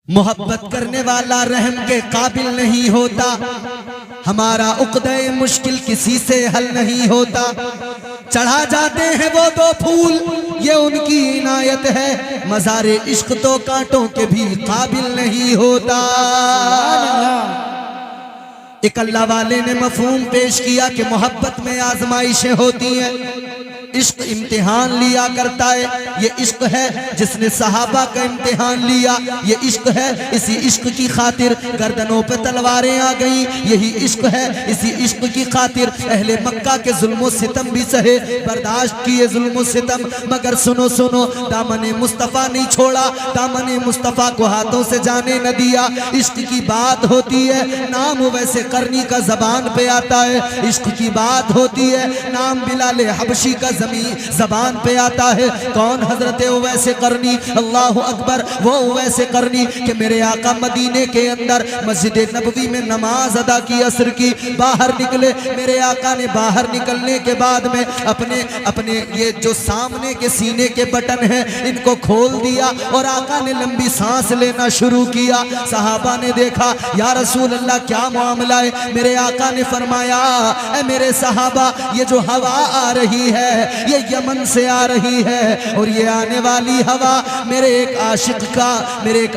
मोहब्बत करने वाला रहम के काबिल नहीं होता, हमारा उक़्दे मुश्किल किसी से हल नहीं होता। चढ़ा जाते हैं वो दो फूल, ये उनकी इनायत है, मज़ारे इश्क तो कांटों के भी काबिल नहीं होता। एक अल्लाह वाले ने मफ़हूम पेश किया कि मोहब्बत में आजमाइशें होती हैं, इश्क इम्तिहान लिया करता है। ये इश्क है जिसने सहाबा का इम्तिहान लिया, ये इश्क है, इसी इश्क की खातिर गर्दनों पे तलवारें आ गई। यही इश्क है, इसी इश्क की खातिर अहले मक्का के जुल्म सितम भी सहे, बर्दाश्त किए जुल्म सितम, मगर सुनो सुनो, दामने मुस्तफ़ा नहीं छोड़ा, दामने मुस्तफ़ा को हाथों से जाने न दिया। इश्क की बात होती है, नाम वैसे करनी का जबान पे आता है। इश्क की बात होती है, नाम बिलाल हबशी का ज़बान पे आता है। कौन? हजरत उवैस करनी, अल्लाह अकबर। वो उवैस करनी कि मेरे आका मदीने के अंदर मस्जिद नबवी में नमाज अदा की, असर की, बाहर निकले। मेरे आका ने बाहर निकलने के बाद में अपने अपने ये जो सामने के सीने के बटन हैं इनको खोल दिया और आका ने लंबी सांस लेना शुरू किया। सहाबा ने देखा, या रसूल अल्लाह क्या मामला है? मेरे आका ने फरमाया, ऐ मेरे सहाबा, ये जो हवा आ रही है ये यमन से आ रही है, और ये आने वाली हवा मेरे एक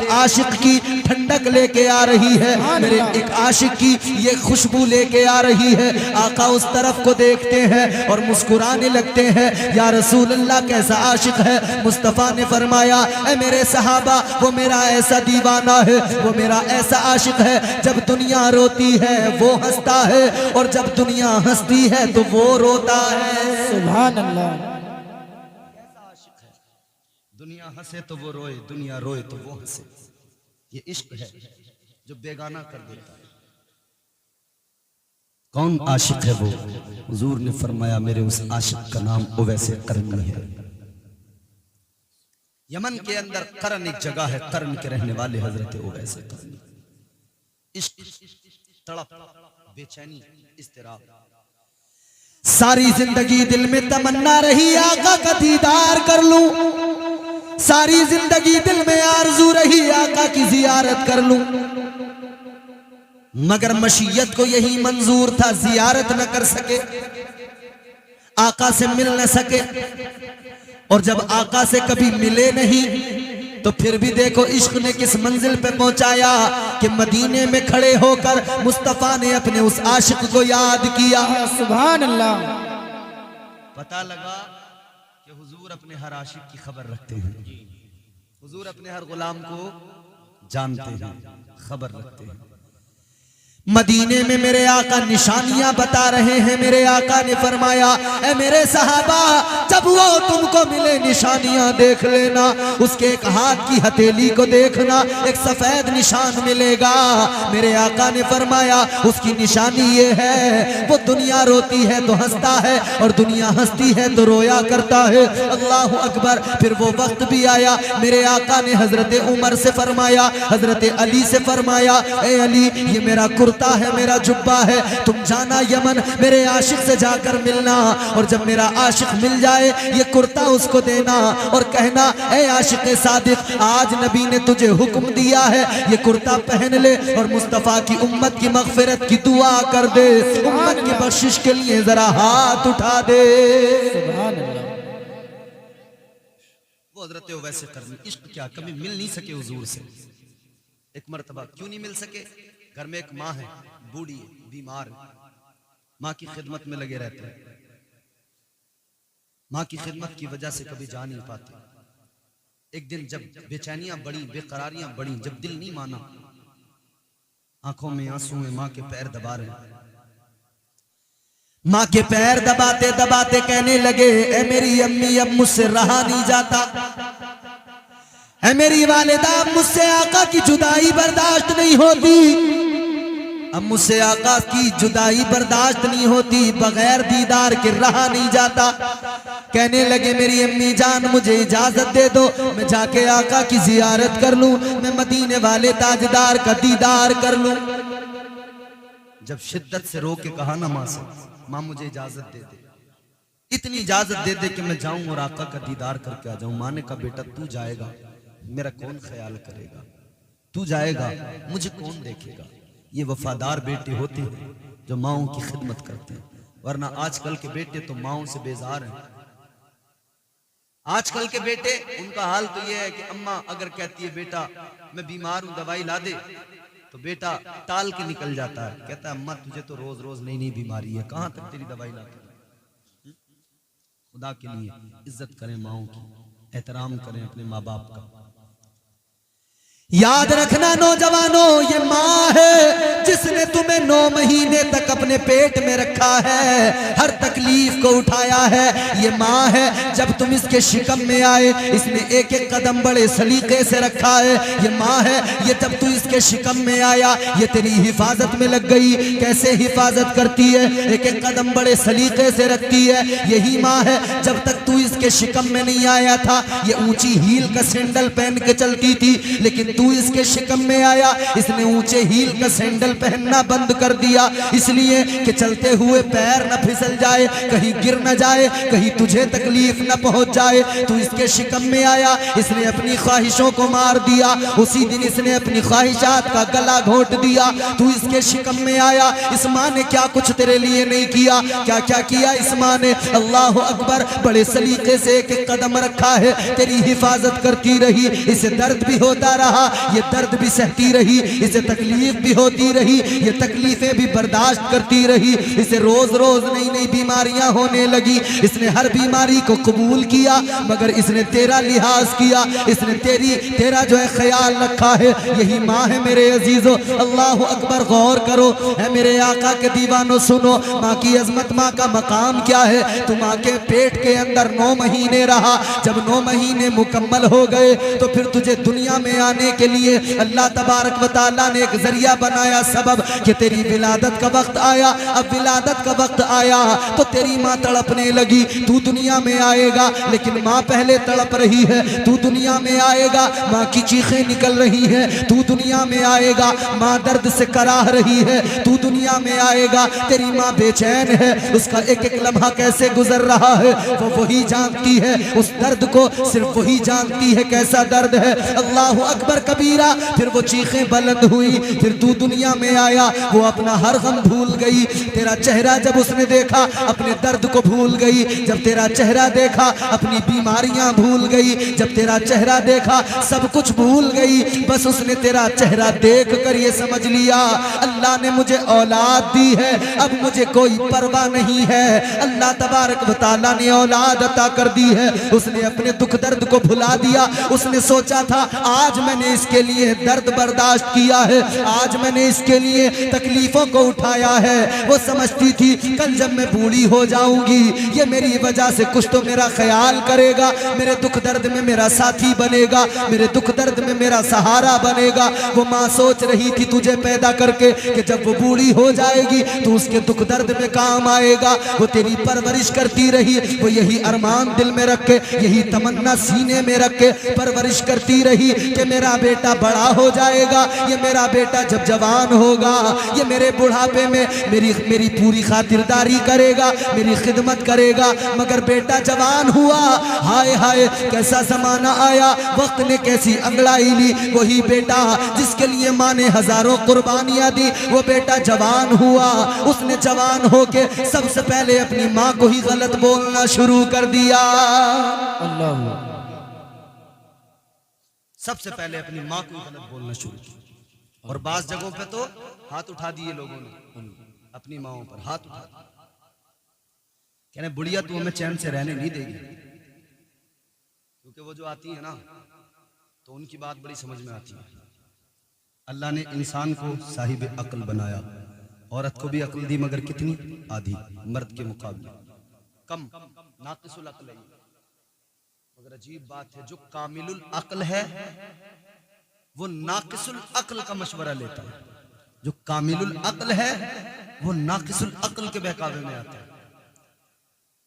आशिक की ठंडक लेके आ रही है, मेरे एक आशिक की ये खुशबू लेके आ रही है। आका उस तरफ को देखते हैं और मुस्कुराने लगते हैं। या रसूल अल्लाह कैसा आशिक है? मुस्तफ़ा ने फरमाया, ऐ मेरे सहाबा, वो मेरा ऐसा दीवाना है, वो मेरा ऐसा आशिक है, जब दुनिया रोती है वो हंसता है, और जब दुनिया हंसती है तो वो रोता है। सुभान अल्लाह। कैसा आशिक है? दुनिया हंसे तो वो रोए, दुनिया रोए तो वो हंसे। ये इश्क है जो बेगाना कर देता है। कौन आशिक है वो? हुजूर ने फरमाया, मेरे उस आशिक का नाम उवैस करनी है। यमन के अंदर करन एक जगह है, करन के रहने वाले हजरत उवैस करनी। इश्क, तड़प, बेचैनी, इस्तिराब, सारी जिंदगी दिल में तमन्ना रही आका का दीदार कर लूं, सारी जिंदगी दिल में आरज़ू रही आका की जियारत कर लूं, मगर मशीयत को यही मंजूर था, जियारत न कर सके, आका से मिल न सके। और जब आका से कभी मिले नहीं तो फिर भी देखो इश्क ने किस मंजिल पे पहुंचाया कि मदीने में खड़े होकर मुस्तफ़ा ने अपने उस आशिक को याद किया। सुभान अल्लाह। पता लगा कि हुजूर अपने हर आशिक की खबर रखते हैं, हुजूर अपने हर गुलाम को जानते हैं, खबर रखते हैं। मदीने में मेरे आका निशानियां बता रहे हैं। मेरे आका ने फरमाया, ऐ मेरे सहाबा, जब वो तुमको मिले निशानियां देख लेना, उसके एक हाथ की हथेली को देखना, एक सफेद निशान मिलेगा। मेरे आका ने फरमाया, उसकी निशानी ये है, वो दुनिया रोती है तो हंसता है, और दुनिया हंसती है तो रोया करता है। अल्लाह अकबर। फिर वो वक्त भी आया, मेरे आका ने हजरत उमर से फरमाया, हजरत अली से फरमाया, ए अली, ये मेरा कुर्ता है, मेरा जुब्बा है, तुम जाना यमन, मेरे आशिक से जाकर मिलना, और जब मेरा आशिक मिल जाए ये कुर्ता उसको देना और कहना, ए आशिक सादिक, आज नबी ने तुझे हुक्म दिया है, ये कुर्ता पहन ले और मुस्तफ़ा की उम्मत की मग़फ़िरत की दुआ कर दे, उम्मत की बख्शिश के लिए जरा हाथ उठा दे। सुभान अल्लाह। वो हज़रत उवैस करनी, इश्क क्या कभी मिल नहीं सके हुजूर से? एक मर्तबा क्यों नहीं मिल सके? घर में एक माँ है, बूढ़ी है, बीमार है, माँ की खिदमत में लगे रहते हैं, माँ की खिदमत की वजह से कभी जा नहीं पाते। एक दिन जब बेचैनियां बढ़ी, बेकरारियां बढ़ी, जब दिल नहीं माना, आंखों में आंसू हैं, माँ के पैर दबा रहे हैं, माँ के पैर दबाते दबाते कहने लगे, ए मेरी अम्मी, अब मुझसे रहा नहीं जाता, है मेरी वालिदा, मुझसे आका की जुदाई बर्दाश्त नहीं होती, अब मुझसे आका की जुदाई बर्दाश्त नहीं होती, बगैर दीदार के रहा नहीं जाता। कहने लगे, मेरी अम्मी जान, मुझे इजाजत दे दो, मैं जाके आका की जियारत कर लूं, मैं मदीने वाले ताजदार का दीदार कर लूं। जब शिद्दत से रो के कहा ना माँ से, माँ मुझे इजाजत दे दे, इतनी इजाजत दे दे कि मैं जाऊं और आका का दीदार करके आ जाऊं। माँ ने कहा, बेटा तू जाएगा, मेरा कौन ख्याल करेगा? तू जाएगा, मुझे कौन देखेगा। ये वफादार बेटे होते हैं जो माओं की खिदमत करते हैं, वरना आजकल के बेटे तो माओं से बेजार हैं। आजकल के बेटे, उनका हाल तो ये है कि अम्मा अगर कहती है बेटा मैं बीमार हूं दवाई ला दे, तो बेटा टाल के निकल जाता है, कहता है अम्मा तुझे तो रोज रोज नई नई बीमारी है, कहां तक तेरी दवाई ला के। खुदा के लिए इज्जत करें माओं की, एहतराम करें अपने माँ बाप का। याद रखना नौजवानों, ये माँ है जिसने तुम्हें 9 महीने तक अपने पेट में रखा है, हर तकलीफ को उठाया है। ये माँ है जब तुम इसके शिकम में आए, इसने एक एक कदम बड़े सलीके से रखा है। ये माँ है, ये जब तू इसके शिकम में आया, ये तेरी हिफाजत में लग गई। कैसे हिफाजत करती है, एक एक कदम बड़े सलीके से रखती है। यही माँ है जब तक तू इसके शिकम में नहीं आया था, ये ऊंची हील का सैंडल पहन के चलती थी, लेकिन तू इसके शिकम में आया, इसने ऊंचे हील का सैंडल पहनना बंद कर दिया, इसलिए कि चलते हुए पैर न फिसल जाए, कहीं गिर न जाए, कहीं तुझे तकलीफ न पहुंच जाए। तू इसके शिकम में आया, इसने अपनी ख्वाहिशों को मार दिया, उसी दिन इसने अपनी ख्वाहिशात का गला घोंट दिया। तू इसके शिकम में आया, इस माँ ने क्या कुछ तेरे लिए नहीं किया, क्या क्या किया इस माँ ने। अल्लाह अकबर, बड़े सलीके से एक एक कदम रखा है, तेरी हिफाजत करती रही। इसे दर्द भी होता रहा, ये दर्द भी सहती रही, इसे तकलीफ भी होती रही, ये तकलीफें भी बर्दाश्त करती रही। इसे रोज रोज नई नई बीमारियां होने लगी, इसने हर बीमारी को कबूल किया, मगर इसने तेरा लिहाज किया, इसने तेरा जो है ख्याल रखा है। यही माँ है मेरे अजीजों। अल्लाह अकबर, गौर करो है मेरे आका के दीवानों, सुनो माँ की अजमत, माँ का मकाम क्या है। तू माँ के पेट के अंदर 9 महीने रहा, जब 9 महीने मुकम्मल हो गए तो फिर तुझे दुनिया में आने के लिए अल्लाह तबारक व तआला ने एक जरिया बनाया, सबब कि तेरी विलादत का वक्त आया। अब विलादत का वक्त आया तो तेरी माँ तड़पने लगी। तू दुनिया में आएगा लेकिन माँ पहले तड़प रही है। तू दुनिया में आएगा, माँ की चीखें निकल रही हैं। तू दुनिया में आएगा, माँ दर्द से कराह रही है। तू दुनिया में आएगा, तेरी माँ बेचैन है, उसका एक एक लम्हा कैसे गुजर रहा है वो वही जानती है। उस दर्द को सिर्फ वही जानती है कैसा दर्द है। अल्लाह अकबर कबीरा। फिर वो चीखें बुलंद हुई, फिर तू दुनिया में आया, वो अपना हर गम भूल गई। तेरा चेहरा जब उसने देखा, अपने दर्द को भूल गई। जब तेरा चेहरा देखा, अपनी बीमारियां भूल गई। जब तेरा चेहरा देखा, सब कुछ भूल गई। बस उसने तेरा चेहरा देख कर ये समझ लिया, अल्लाह ने मुझे औलाद दी है, अब मुझे कोई परवाह नहीं है। अल्लाह तबारक व तआला ने औलाद अता कर दी है। उसने अपने दुख दर्द को भुला दिया। उसने सोचा था आज मैंने इसके लिए दर्द बर्दाश्त किया है, आज मैंने इसके लिए तकलीफों को उठाया है। वो समझती थी कल जब मैं बूढ़ी हो जाऊंगी, ये मेरी वजह से कुछ तो मेरा ख्याल करेगा, मेरे दुख दर्द में मेरा साथी बनेगा, मेरे दुख दर्द में मेरा सहारा बनेगा। वो माँ सोच रही थी तुझे पैदा करके कि जब वो बूढ़ी हो जाएगी तो उसके दुख दर्द में काम आएगा। वो तेरी परवरिश करती रही, वो यही अरमान दिल में रख के, यही तमन्ना सीने में रख के परवरिश करती रही कि मेरा बेटा बड़ा हो जाएगा, ये मेरा बेटा जब जवान होगा, ये मेरे बुढ़ापे में मेरी पूरी खातिरदारी करेगा, मेरी खिदमत करेगा। मगर बेटा जवान हुआ, हाय हाय कैसा जमाना आया, वक्त ने कैसी अंगड़ाई ली। वही बेटा जिसके लिए माँ ने हजारों कुर्बानियां दी, वो बेटा जवान हुआ। उसने जवान होके सबसे पहले अपनी माँ को ही गलत बोलना शुरू कर दिया। अल्लाह, सबसे पहले अपनी माँ को गलत बोलना शुरू किया। और बास जगहों पे तो हाथ उठा दिए लोगों ने, अपनी माओं पर हाथ उठा दिए, कहने बुढ़िया तू हमें चैन से रहने नहीं देगी। क्योंकि वो जो आती है ना तो उनकी बात बड़ी समझ में आती है। अल्लाह ने इंसान को साहिब अक्ल बनाया, औरत को भी अक्ल दी, मगर कितनी? आधी, मर्द के मुकाबले कम, नाकिसुल अक्ल है। मगर अजीब बात है, जो कामिलुल अक्ल है वो नाकिसुल अक्ल का मशवरा लेता है। जो कामिलुल अक्ल है वो नाकिसुल अक्ल के बहकावे में आता है।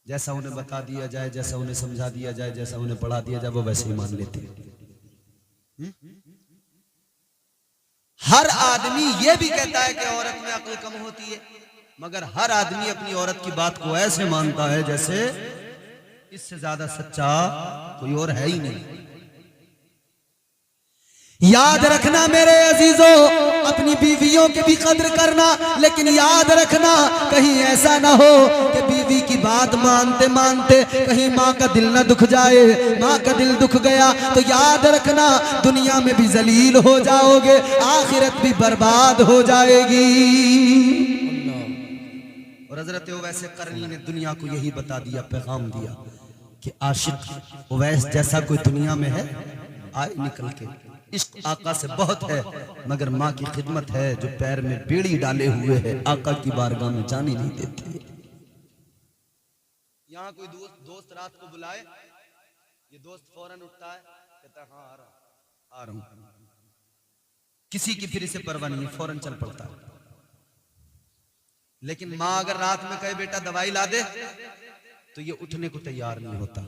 जैसा उन्हें बता दिया जाए, जैसा उन्हें समझा दिया जाए, जैसा उन्हें पढ़ा दिया जाए, वो वैसे ही मान लेते हैं। हर आदमी ये भी कहता है कि औरत में अक्ल कम होती है, मगर हर आदमी अपनी औरत की बात को ऐसे मानता है जैसे इससे ज्यादा सच्चा कोई और है ही नहीं। याद रखना मेरे अजीजों, अपनी बीवियों की भी कद्र करना, लेकिन याद रखना कहीं ऐसा ना हो कि बीवी की बात मानते मानते कहीं माँ का दिल ना दुख जाए। माँ का दिल दुख गया तो याद रखना दुनिया में भी जलील हो जाओगे, आखिरत भी बर्बाद हो जाएगी। और हजरत उवैस करनी ने दुनिया को यही बता दिया, पैगाम दिया कि आशिक उवैस जैसा कोई दुनिया में है आए निकल के। इश्क आका से बहुत है, मगर माँ की खिदमत है जो पैर में बेड़ी डाले हुए है, आका की बारगाह में जाने नहीं देती। यहाँ कोई दोस्त रात को बुलाए, ये दोस्त फौरन उठता है, कहता है हाँ आ रहा हूं। किसी की फिर इसे परवाह नहीं है, फौरन चल पड़ता है। लेकिन माँ अगर रात में कहे बेटा दवाई ला दे, तो ये उठने को तैयार नहीं होता।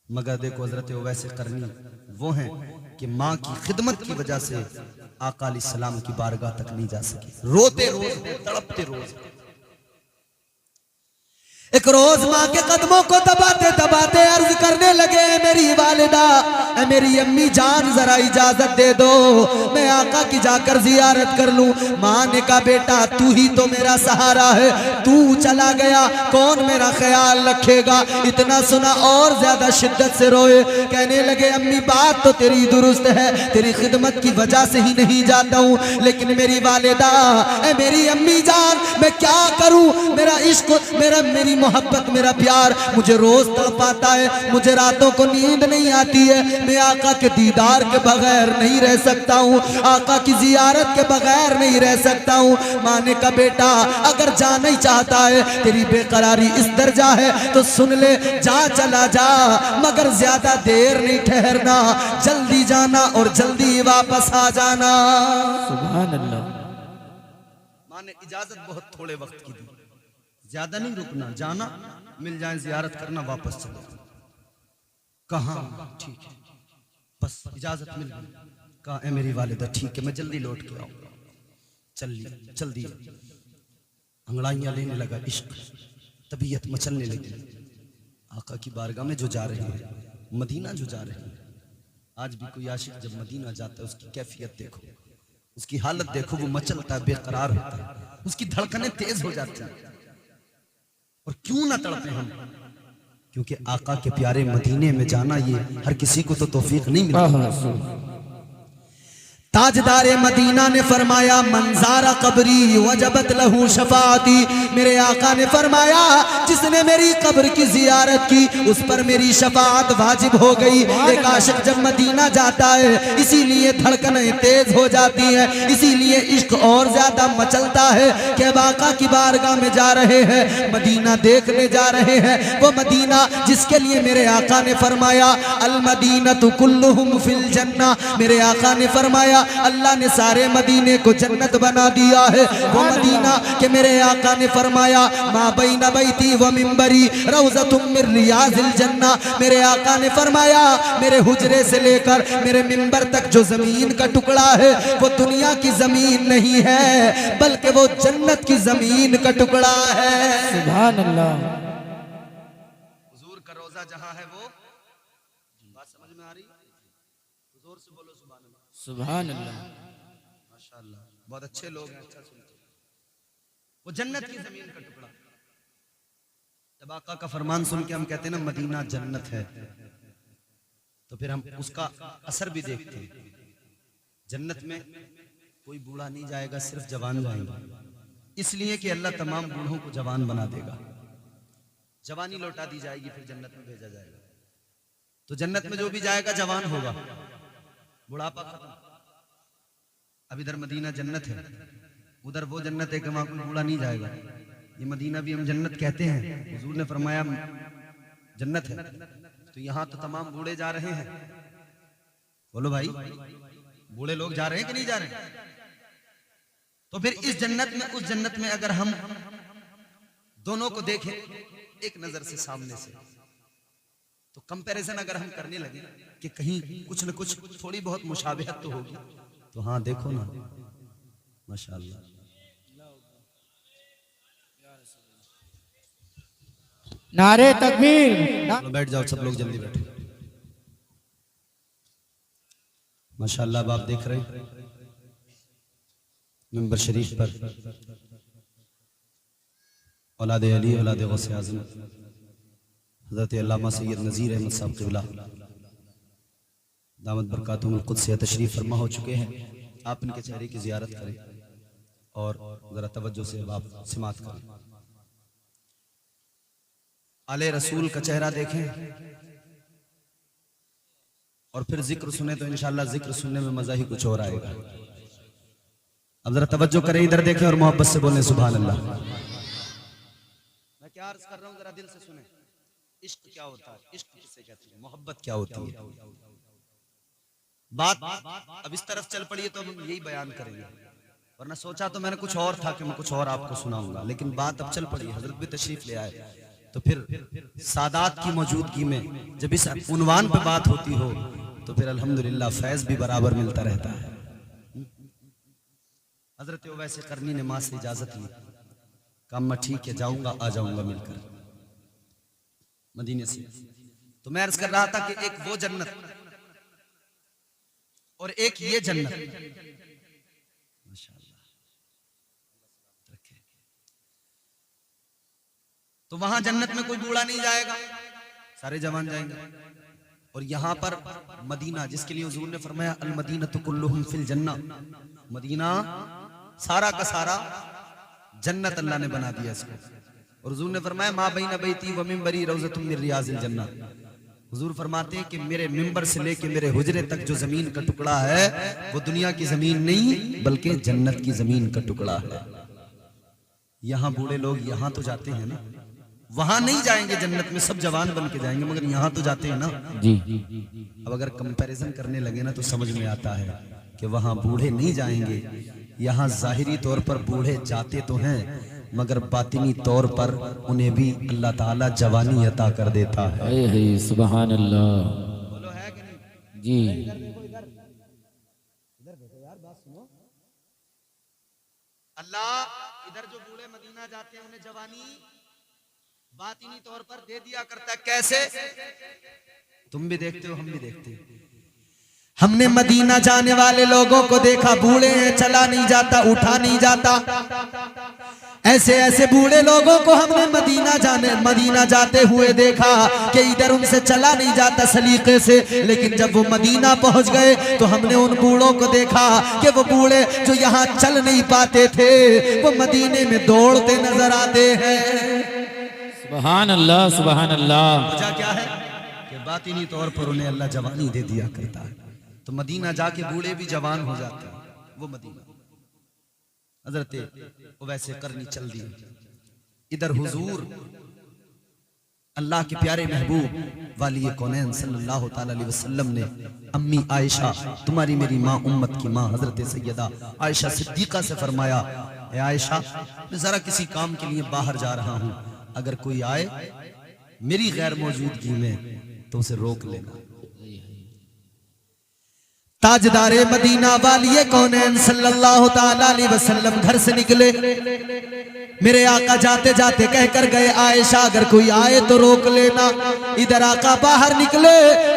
मगर देखो हजरत उवैस करनी वो हैं कि माँ की खिदमत की वजह से आका अलैहिस्सलाम की बारगाह तक नहीं जा सकी। रोते रोज, तड़पते रोज। एक रोज माँ के कदमों को दबाते दबाते अर्ज करने लगे, मेरी वालिदा, मेरी अम्मी जान, जरा इजाजत दे दो मैं आका की जाकर जियारत कर लूं। माँ ने कहा बेटा तू ही तो मेरा सहारा है, तू चला गया कौन मेरा ख्याल रखेगा। इतना सुना और ज्यादा शिद्दत से रोए, कहने लगे अम्मी बात तो तेरी दुरुस्त है, तेरी खिदमत की वजह से ही नहीं जाता हूँ, लेकिन मेरी वालिदा, मेरी अम्मी जान, मैं क्या करूं, मेरा इश्क, मेरी मोहब्बत, मेरा प्यार मुझे रोज तड़पाता है, मुझे रातों को नींद नहीं आती है, मैं आका के दीदार के बगैर नहीं रह सकता हूँ, आका की जियारत के बगैर नहीं रह सकता हूँ। माँ ने कहा बेटा अगर जाना ही चाहता है, तेरी बेकरारी इस दर्जा है तो सुन ले, जा चला जा, मगर ज्यादा देर नहीं ठहरना, जल्दी जाना और जल्दी वापस आ जाना। सुभान अल्लाह। माँ ने इजाजत बहुत थोड़े वक्त की दी, ज्यादा नहीं रुकना, जाना, मिल जाए, जियारत करना, वापस चले। कहा ठीक है, बस इजाजत मिल गई। कहा ए मेरी वालिदा ठीक है, मैं जल्दी लौट के आऊंगा। चल दी, अंगड़ाइयां लेने लगा इश्क, तबीयत मचलने लगी। आका की बारगाह में जो जा रहे हैं, मदीना जो जा रहे हैं, आज भी कोई आशिक जब मदीना जाता है उसकी कैफियत देखो, उसकी हालत देखो, वो मचलता है, बेकरार होता है, उसकी धड़कनें तेज हो जाती हैं। और क्यों ना तड़पे हम, क्योंकि आका के प्यारे मदीने में जाना ये हर किसी को तो तौफीक नहीं मिलती। ताजदारे मदीना ने फरमाया मंजारा कब्री वजबत लहू शफाती, मेरे आका ने फरमाया जिसने मेरी कब्र की जियारत की उस पर मेरी शफाअत वाजिब हो गई। एक आशिक जब मदीना जाता है इसीलिए धड़कनें तेज हो जाती हैं, इसीलिए इश्क और ज्यादा मचलता है कि अब आका की बारगाह में जा रहे हैं, मदीना देखने जा रहे हैं, वो मदीना जिसके लिए मेरे आका ने फरमाया अल मदीनतु कुल्लुहुम फिल जन्ना, मेरे आका ने फरमाया अल्लाह ने सारे मदीने को जन्नत बना दिया है। वो मदीना के मेरे आका ने फरमाया मा बैना बैती व मिंबरी रौज़तुम मिन रियाज़िल जन्ना, मेरे आका ने फरमाया मेरे हुजरे से लेकर मेरे मिंबर तक जो जमीन का टुकड़ा है वो दुनिया की जमीन नहीं है, बल्कि वो जन्नत की जमीन का टुकड़ा है। सुभान अल्लाह। हुजूर का रोजा जहां है वो बात समझ में आ रही? जोर से बोलो सुभान अल्लाह। सुभान अल्लाह। माशाअल्लाह, बहुत अच्छे लोग हैं, अच्छा सुनते। वो जन्नत की जमीन का टुकड़ा। जब आका का फरमान सुन के हम कहते हैं ना मदीना जन्नत है, तो फिर हम उसका असर भी देखते हैं। जन्नत में कोई बूढ़ा नहीं जाएगा, सिर्फ जवान जाएंगे, इसलिए कि अल्लाह तमाम बूढ़ों को जवान बना देगा, जवानी लौटा दी जाएगी, फिर जन्नत में भेजा जाएगा। तो जन्नत में जो भी जाएगा जवान होगा, बुढ़ापा खत्म। अब इधर मदीना जन्नत है, उधर वो जन्नत है कि वहां कोई बूढ़ा नहीं जाएगा। ये मदीना भी हम जन्नत कहते हैं, हुजूर ने फरमाया जन्नत है, तो यहाँ तो तमाम बूढ़े जा रहे हैं। बोलो भाई, बूढ़े लोग जा रहे हैं कि नहीं जा रहे हैं? तो फिर इस जन्नत में उस जन्नत में अगर हम दोनों को देखें एक नजर से सामने से, तो कंपैरिजन अगर हम करने लगे कि कहीं कुछ न कुछ थोड़ी बहुत मुशाबिहत तो होगी, तो हाँ देखो ना माशाअल्लाह। नारे तकबीर। बैठ जाओ सब लोग, जल्दी बैठो। माशाअल्लाह अब आप देख रहे हैं मिंबर शरीफ पर औलाद अली औलाद गौसे आज़म हज़रत अल्लामा सैयद नज़ीर अहमद साहब क़िबला दामत बरकातुहुल क़ुद्स तशरीफ़ फरमा हो चुके हैं। आप इनके चेहरे की ज़ियारत करें और ज़रा तवज्जो से आप सिमात करें। आले रसूल का चेहरा देखें और फिर जिक्र सुने तो इंशाअल्लाह जिक्र सुनने में मजा ही कुछ और आएगा। अब जरा तवज्जो करें, इधर देखें और मोहब्बत से बोलें सुभान अल्लाह। मैं क्या अर्ज कर रहा हूं जरा दिल से सुने। इश्क क्या होता है, इश्क किसे कहते हैं, मोहब्बत क्या होती है। बात अब इस तरफ चल पड़ी है तो हम यही बयान करेंगे, वरना सोचा तो मैंने कुछ और था कि मैं कुछ और आपको सुनाऊंगा, लेकिन बात अब चल पड़ी, हजरत भी तशरीफ ले आए, तो फिर सादात की मौजूदगी में जब इस उन्वान पे बात होती हो तो फिर अल्हम्दुलिल्लाह फैज भी बराबर मिलता रहता है। हजरत वैसे करनी ने माँ से इजाजत ली, कहा मैं ठीक है जाऊंगा, आ जाऊंगा मिलकर मदीने से। तो मैं अर्ज कर रहा था कि एक वो जन्नत और एक ये जन्नत, माशाअल्लाह, तो वहां जन्नत में कोई बूढ़ा नहीं जाएगा, सारे जवान जाएंगे। और यहाँ पर मदीना, जिसके लिए हुजूर ने फरमाया अल मदीनतु कुल्लुहुम फिल जन्नह, मदीना सारा का सारा जन्नत अल्लाह ने बना दिया इसको। और हुजूर ने फरमाया मा बैना बैती व मिंबरी रौज़तुम मिन रियाज़िल जन्नह। हुजूर फरमाते हैं कि मेरे मिंबर से लेके मेरे हुजरे तक जो जमीन का टुकड़ा है वो दुनिया की जमीन नहीं बल्कि जन्नत की जमीन का टुकड़ा है। यहाँ बूढ़े लोग यहाँ तो जाते हैं ना, वहां नहीं जाएंगे, जन्नत में सब जवान बन के जाएंगे, मगर यहाँ तो जाते हैं ना जी। अब अगर कंपैरिजन करने लगे ना तो समझ में आता है कि वहां बूढ़े नहीं जाएंगे। यहाँ जाहिरी तौर पर बूढ़े जाते तो हैं मगर बातिनी तौर पर उन्हें भी अल्लाह ताला जवानी अता कर देता है। सुभान अल्लाह। बोलो है कि नहीं जी। इधर देखो यार, बात सुनो। अल्लाह इधर जो बूढ़े मदीना जाते हैं उन्हें जवानी बातिनी तौर पर दे दिया करता है। कैसे? तुम भी देखते हो, हम भी देखते हैं। हमने मदीना जाने वाले लोगों को देखा, बूढ़े हैं, चला नहीं जाता, उठा नहीं जाता। ऐसे ऐसे बूढ़े लोगों को हमने मदीना जाते हुए देखा कि इधर उनसे चला नहीं जाता सलीके से, लेकिन जब वो मदीना पहुंच गए तो हमने उन बूढ़ों को देखा कि वो बूढ़े जो यहाँ चल नहीं पाते थे वो मदीने में दौड़ते नजर आते हैं। सुभान अल्लाह, सुभान अल्लाह। वजह क्या है कि बातिनी तौर पर उन्हें अल्लाह जवानी दे दिया करता है। तो मदीना जाके बूढ़े भी जवान हो जाते हैं, वो मदीना। हजरत वैसे करनी चल दी, इधर हुजूर अल्लाह के प्यारे महबूब वाली कौनैन सल्लल्लाहु ताला अलैहि वसल्लम ने अम्मी आयशा, तुम्हारी मेरी माँ, उम्मत की माँ हजरत सैयदा आयशा सिद्दीका से फरमाया, ए आयशा मैं जरा किसी काम के लिए बाहर जा रहा हूँ, अगर कोई आए मेरी गैर मौजूदगी में तो उसे रोक लेना। ताजदारे मदीना वाली कौनैन सल्लल्लाहु ताला अलैहि वसल्लम घर से निकले, मेरे आका जाते जाते कहकर गए आयशा अगर कोई आए तो रोक लेना। इधर आका बाहर निकले,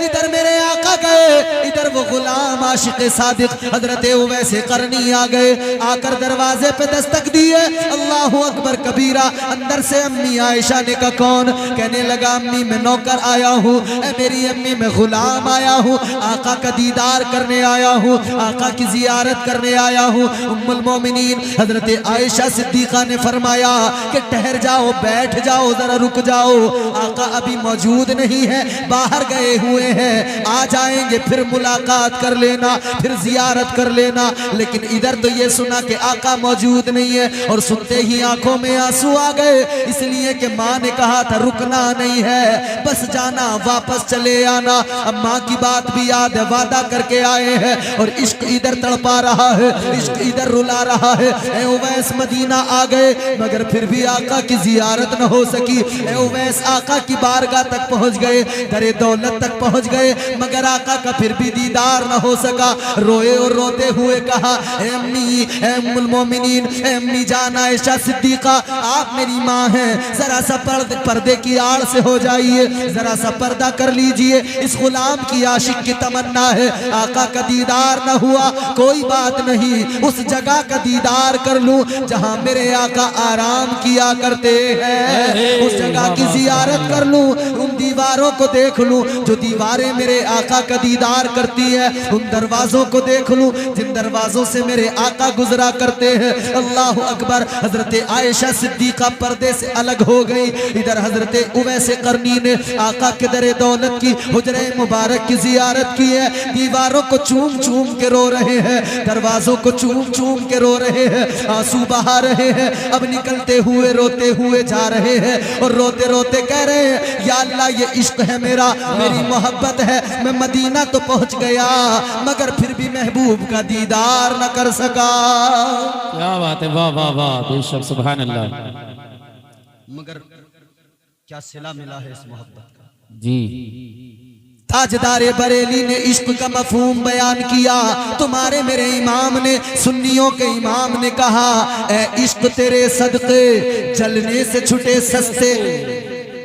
इधर मेरे आका गए, इधर वो गुलाम आशिक सादिक हजरत वैसे करनी आ गए, आकर दरवाजे पे दस्तक दिए, अल्लाहु अकबर कबीरा। अंदर से अम्मी आयशा ने कहा कौन? कहने लगा अम्मी मैं नौकर आया हूँ, मेरी अम्मी मैं गुलाम आया हूँ, आका का दीदार करने आया हूँ, आका की जियारत करने आया हूँ। उम्मुल मोमिनीन हजरत आयशा सिद्दीका ने फरमाया कि ठहर जाओ, बैठ जाओ, जरा रुक जाओ, आका अभी मौजूद नहीं है, बाहर गए हुए हैं, आ जाएंगे फिर मुलाकात कर लेना, फिर जियारत कर लेना। लेकिन इधर तो ये सुना कि आका मौजूद नहीं है और सुनते ही आंखों में आंसू आ गए, इसलिए कि माँ ने कहा था रुकना नहीं है, बस जाना, वापस चले आना। अब माँ की बात भी याद है, वादा करके आए हैं और इश्क इधर तड़पा रहा है, इश्क इधर रुला रहा है। उवैस मदीना आ गए मगर फिर भी आका की जियारत न हो सकी। उवैस आका की बारगाह तक पहुंच गए, दरे दौलत तक पहुंच गए, मगर आका का फिर भी दीदार न हो सका। रोए और रोते हुए कहा ए अम्मी, ए उम्मुल मोमिनीन, ए अम्मी जान आयशा सिद्दीका, आप मेरी माँ हैं, जरा सा पर्दे की आड़ से हो जाइए, जरा सा पर्दा कर लीजिए, इस गुलाम की आशिक की तमन्ना है, आका का दीदार न हुआ कोई बात नहीं, उस जगह का दीदार कर लूं जहां मेरे आका आराम किया करते हैं, उस जगह की जियारत कर लूं, उन दीवारों को देख लूं जो दीवारें मेरे आका का दीदार करती है, उन दरवाजों को देख लूं जिन दरवाजों से मेरे आका गुजरा करते हैं। अल्लाह अकबर। हजरत आयशा सिद्दीका पर्दे से अलग हो गई, इधर हजरत उवैस करनी ने आका के दरे दौलत की हुजरे मुबारक की जियारत की है, दीवारों को चूम चूम के रो रहे हैं, दरवाजों को चूम चूम के रो रहे हैं, आंसू बहा रहे हैं, अब निकलते हुए रोते हुए जा रहे हैं और रोते रोते कह रहे हैं या अल्लाह ये इश्क है मेरा, मेरी मोहब्बत है, मैं मदीना तो पहुंच गया मगर फिर भी महबूब का दीदार न कर सका। क्या बात है, वाह वाह वाह, बेशक सुभान अल्लाह। मगर क्या सिला मिला है इस मोहब्बत का। जी ताजदारे बरेली ने इश्क का मफहूम बयान किया, तुम्हारे मेरे इमाम ने, सुन्नियों के इमाम ने कहा ए इश्क तेरे सदके जलने से छुटे सस्ते,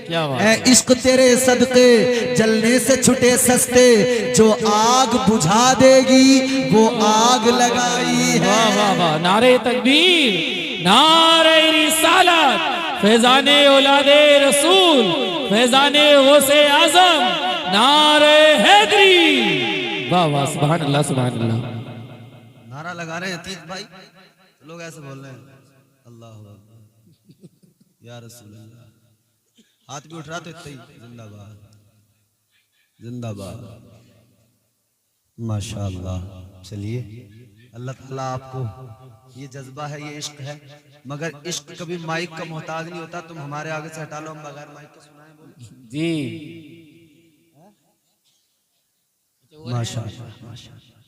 क्या बात ए इश्क तेरे सदके जलने से छुटे सस्ते, जो आग बुझा देगी वो आग लगाई है। वाह वाह वाह, नारे तकबीर, नारे रिसालत, फैजाने औलादे रसूल, फैजाने गौसे आजम, नारे हैदरी। वाह वाह, सुभान अल्लाह सुभान अल्लाह। नारा लगा रहे हैं अतीक भाई, लोग ऐसे बोल रहे हैं अल्लाह या रसूल अल्लाह, हाथ भी उठ रहा तो इतना ही जिंदाबाद जिंदाबाद माशाअल्लाह। चलिए अल्लाह ताला आपको, ये जज्बा है, ये इश्क है, मगर इश्क कभी माइक का मोहताज नहीं होता। तुम हमारे आगे से हटा लो, हम बगैर माइक के सुनाएं। बोलो जी माशाअल्लाह माशाअल्लाह।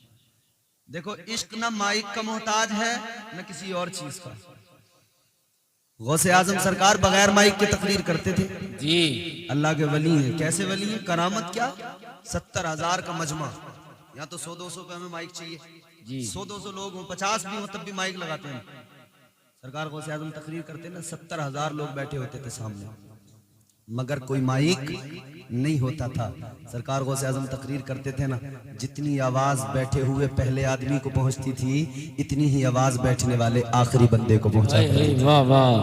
देखो इश्क ना माइक का मोहताज है न किसी और चीज का। गौसे आजम सरकार बगैर माइक के तकरीर करते थे। जी अल्लाह के वली हैं। कैसे वली हैं? करामत क्या, 70,000 का मजमा, यहाँ तो 100-200 पे हमें माइक चाहिए जी, 100-200 लोग हों, 50 भी हो तब भी माइक लगाते हैं। सरकार गौसे आजम तकरीर करते ना, 70,000 लोग बैठे होते थे सामने, मगर कोई माइक नहीं होता था। सरकार गौसे आजम तकरीर करते थे ना, जितनी आवाज बैठे हुए पहले आदमी को पहुंचती थी, इतनी ही आवाज बैठने वाले आखिरी बंदे को पहुंचा। वाह वाह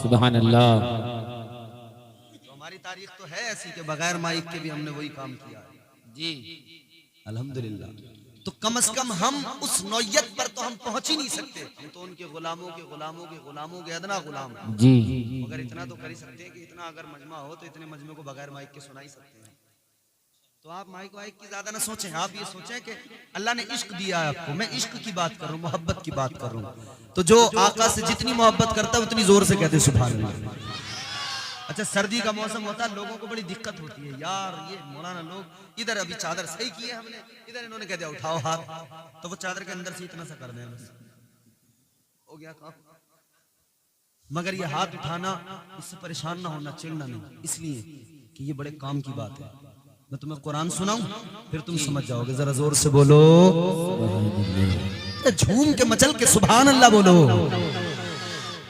सुभान अल्लाह। तो हमारी तारीख तो है ऐसी कि बगैर माइक के भी हमने वही काम किया जी अल्हम्दुलिल्लाह। तो कम से कम हम उस नौयत पर तो हम पहुंच ही नहीं सकते, हम तो उनके गुलामों के गुलामों के गुलामों के अदना गुलाम हैं। जी, मगर इतना तो कर ही सकते हैं कि इतना अगर मजमा हो तो इतने मजमे को बगैर माइक के सुना ही सकते हैं। तो आप माइक वाइक की ज्यादा ना सोचें, आप ये सोचें कि अल्लाह ने इश्क दिया है आपको। मैं इश्क की बात कर रहा हूँ, मोहब्बत की बात कर रहा हूँ। तो जो आका से जितनी मोहब्बत करता है उतनी जोर से कहते सुभान अल्लाह। अच्छा सर्दी का मौसम होता है, लोगों को बड़ी दिक्कत होती है, यार ये मौलाना लोग इधर अभी चादर सही की है हमने, इधर इन्होंने कह दिया उठाओ हाथ, तो वो चादर के अंदर से इतना सा कर दें बस हो गया काम। मगर ये हाथ उठाना, इससे परेशान ना होना, चिढ़ना नहीं, इसलिए कि ये बड़े काम की बात है। मैं तुम्हें कुरान सुनाऊं फिर तुम समझ जाओगे, जरा जोर से बोलो, झूम के मचल के सुभान अल्लाह बोलो।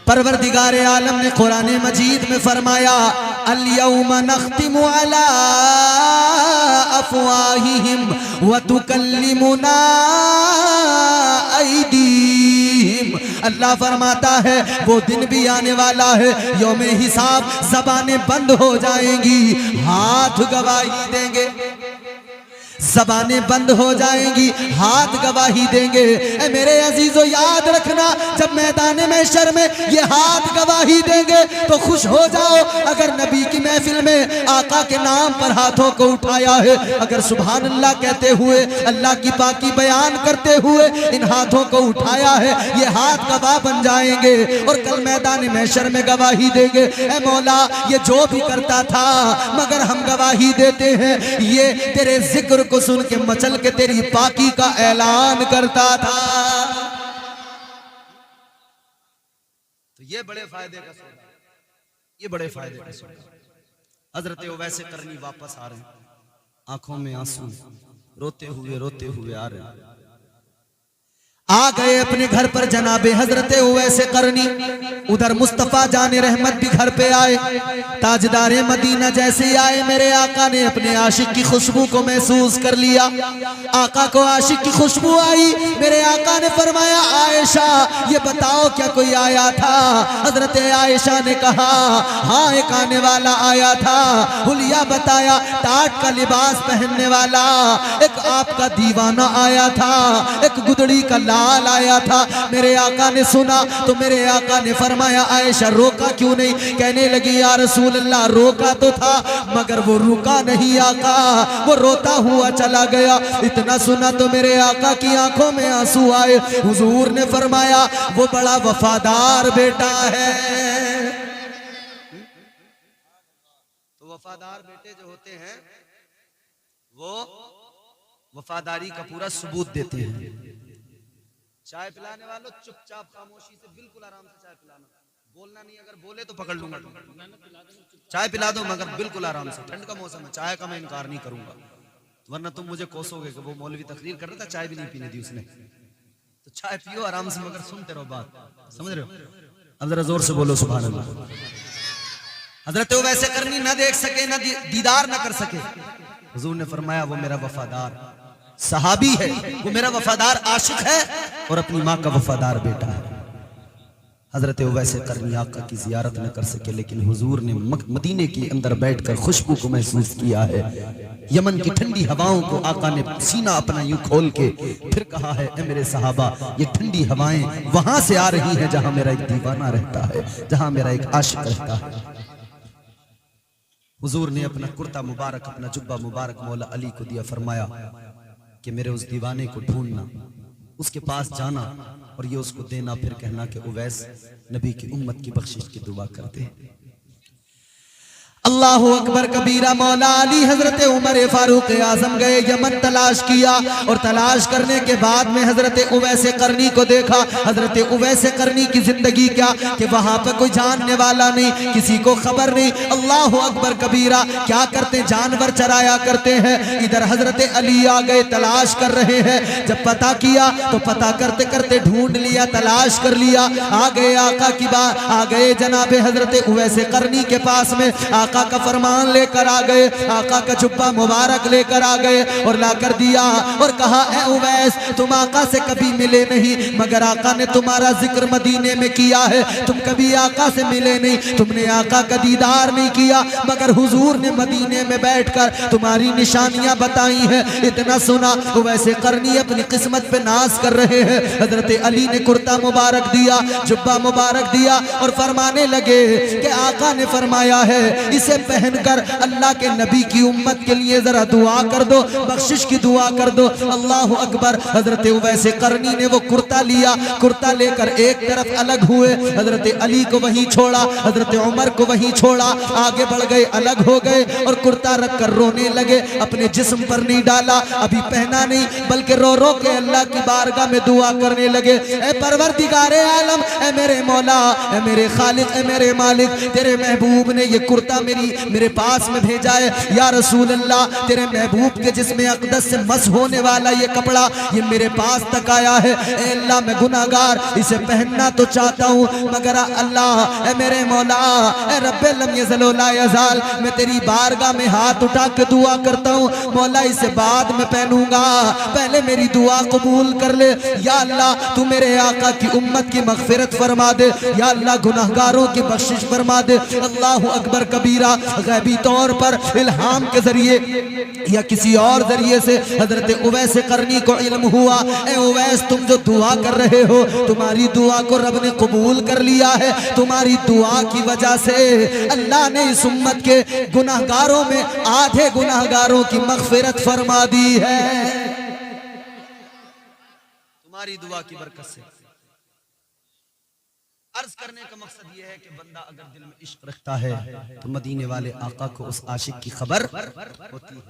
परवरदिगारे आलम ने कुरान मजीद में फरमाया अल-यौमा नख्तिमु अला अफ़वाहिहिम व तुकल्लिमुना ऐदीहिम। अल्लाह फरमाता है वो दिन भी आने वाला है, यौमे हिसाब, ज़बानें बंद हो जाएंगी, हाथ गवाही देंगे, ज़बानें बंद हो जाएंगी, हाथ गवाही देंगे। ए मेरे अजीजों याद रखना, जब मैदान महशर में ये हाथ गवाही देंगे तो खुश हो जाओ अगर नबी की महफिल में आका के नाम पर हाथों को उठाया है, अगर सुभान अल्लाह कहते हुए, अल्लाह की पाकी बयान करते हुए इन हाथों को उठाया है, ये हाथ गवाह बन जाएंगे और कल मैदान महशर में गवाही देंगे, ए मौला ये जो भी करता था मगर हम गवाही देते हैं, ये तेरे जिक्र को सुन के मचल के तेरी पाकी का ऐलान करता था। तो ये बड़े फायदे का सौदा, ये बड़े फायदे का सौदा। हजरत उवैस करनी वापस आ रहे हैं, आंखों में आंसू, रोते हुए आ रहे हैं। आ गए अपने घर पर जनाबे हजरत उवैस करनी। उधर मुस्तफ़ा जाने रहमत भी घर पे आए। ताजदारे मदीना जैसे ही आए मेरे आका ने अपने आशिक की खुशबू को महसूस कर लिया। आका को आशिक की खुशबू आई। मेरे आका ने फरमाया आयशा ये बताओ क्या कोई आया था? हजरत आयशा ने कहा हाँ एक आने वाला आया था। हुलिया बताया टाट का लिबास पहनने वाला। एक आपका दीवाना आया था, एक गुदड़ी का लाल आया था। मेरे आका ने सुना तो मेरे आका ने फरमाया आयशा रोका क्यों नहीं? कहने लगी या रसूल अल्लाह रोका तो था मगर वो रुका नहीं आका, वो रोता हुआ चला गया। इतना सुना तो मेरे आका की आंखों में आंसू आए। हुजूर ने फरमाया वो बड़ा वफादार बेटा है। तो वफादार बेटे जो होते हैं वो वफादारी का पूरा सबूत देते हैं। चाय पिलाने वालों चुपचाप खामोशी से बिल्कुल आराम से चाय पिलाना, बोलना नहीं, अगर बोले तो पकड़ लूंगा। चाय पिला दो मगर बिल्कुल आराम से, ठंड का मौसम है, चाय का मैं इनकार नहीं करूंगा वरना तुम मुझे कोसोगे कि वो मौलवी तकरीर कर रहा था चाय भी नहीं पीने दी उसने। तो चाय पियो आराम से मगर सुनते रहो बात, समझ रहे हो? अब जरा जोर से बोलो सुभान अल्लाह। हजरत वैसे करनी ना देख सके ना दीदार ना कर सके। हुजूर ने फरमाया वो मेरा वफादार सहाबी है, वो मेरा वफादार आशिक है और अपनी माँ का वफादार बेटा है। हजरत वैसे करनी आका की जियारत न कर सके लेकिन हुजूर ने मदीने के अंदर बैठकर खुशबू को महसूस किया है। यमन की ठंडी हवाओं को आका ने सीना अपना यूं खोल के फिर कहा है ए मेरे सहाबा ये ठंडी हवाएं वहां से आ रही हैं जहां मेरा एक दीवाना रहता है, जहां मेरा एक आशिक रहता है। हुजूर ने अपना कुर्ता मुबारक अपना जुब्बा मुबारक मौला अली को दिया। फरमाया कि मेरे उस दीवाने को ढूंढना, उसके पास जाना और ये उसको देना, फिर कहना कि उवैस नबी की उम्मत की बख्शिश की दुआ करते हैं। अल्लाहु अकबर कबीरा। मौला अली हजरत उमर फारूक आजम गए, यमन तलाश किया और तलाश करने के बाद में हजरत उवैस करनी को देखा। हजरत उवैस करनी की जिंदगी क्या कि वहां पर कोई जानने वाला नहीं, किसी को खबर नहीं। अल्लाहु अकबर कबीरा। क्या करते? जानवर चराया करते हैं। इधर हजरत अली आ गए, तलाश कर रहे हैं। जब पता किया तो पता करते करते ढूंढ लिया, तलाश कर लिया। आ गए आका की बात, आ गए जनाबे हजरत उवैस करनी के पास में। आका का फरमान लेकर आ गए, आका का जुब्बा मुबारक लेकर आ गए और लाकर दिया और कहा ए उवैस तुम आका से कभी मिले नहीं मगर आका ने तुम्हारा जिक्र मदीने में किया है। तुम कभी आका से मिले नहीं, तुमने आका का दीदार नहीं किया मगर हुजूर ने मदीने में बैठकर तुम्हारी निशानियां बताई हैं। इतना सुना उवैस करनी अपनी किस्मत पे नाज कर रहे हैं। हजरत अली ने कुर्ता मुबारक दिया, जुब्बा मुबारक दिया और फरमाने लगे कि आका ने फरमाया है इसे पहनकर अल्लाह के नबी की उम्मत के लिए जरा दुआ कर दो, बख्शिश की दुआ कर दो। अल्लाह अकबर। हजरत उवैस करनी ने वो कुर्ता लिया, कुर्ता लेकर एक तरफ अलग हुए। हजरत अली को वहीं छोड़ा, हजरत उमर को वहीं छोड़ा, आगे बढ़ गए, अलग हो गए और कुर्ता रखकर रोने लगे। अपने जिस्म पर नहीं डाला, अभी पहना नहीं, बल्कि रो रो के अल्लाह की बारगाह में दुआ करने लगे। ए परवरदिगारे आलम, ए मेरे मौला, ए मेरे खालिक, ए मेरे मालिक, तेरे महबूब ने ये कुर्ता मेरे पास में भेजा है। या रसूल अल्लाह, तेरे महबूब के जिस्म अक़दस से मस होने वाला ये कपड़ा ये मेरे पास तक आया है। ए अल्लाह मैं गुनाहगार, इसे पहनना तो चाहता हूँ मगर अल्लाह ए मेरे मौला, ए रब्बे लम यज़ल व ला यज़ाल, मैं तेरी बारगाह में हाथ उठा के दुआ करता हूँ मौला इसे बाद में पहनूंगा, पहले मेरी दुआ कबूल कर ले। या अल्लाह तू मेरे आका की उम्मत की मग़फ़िरत फरमा दे, या अल्लाह गुनाहगारों की बख्शिश फरमा दे। अल्लाहु अकबर कबीरा। गैबी तौर पर इल्हाम के जरिए या किसी और जरिए से हजरत उवैस करनी को इल्म हुआ ए उवैस तुम जो दुआ कर रहे हो तुम्हारी दुआ को रब ने कबूल कर लिया है। तुम्हारी दुआ की वजह से अल्लाह ने इस उम्मत के गुनाहगारों में आधे गुनाहगारों की मग़फ़िरत फरमा दी है तुम्हारी दुआ की बरकत से। अर्ज करने का मकसद यह है कि बंदा अगर दिल में इश्क रखता है तो मदीने वाले आका को उस आशिक की खबर होती है।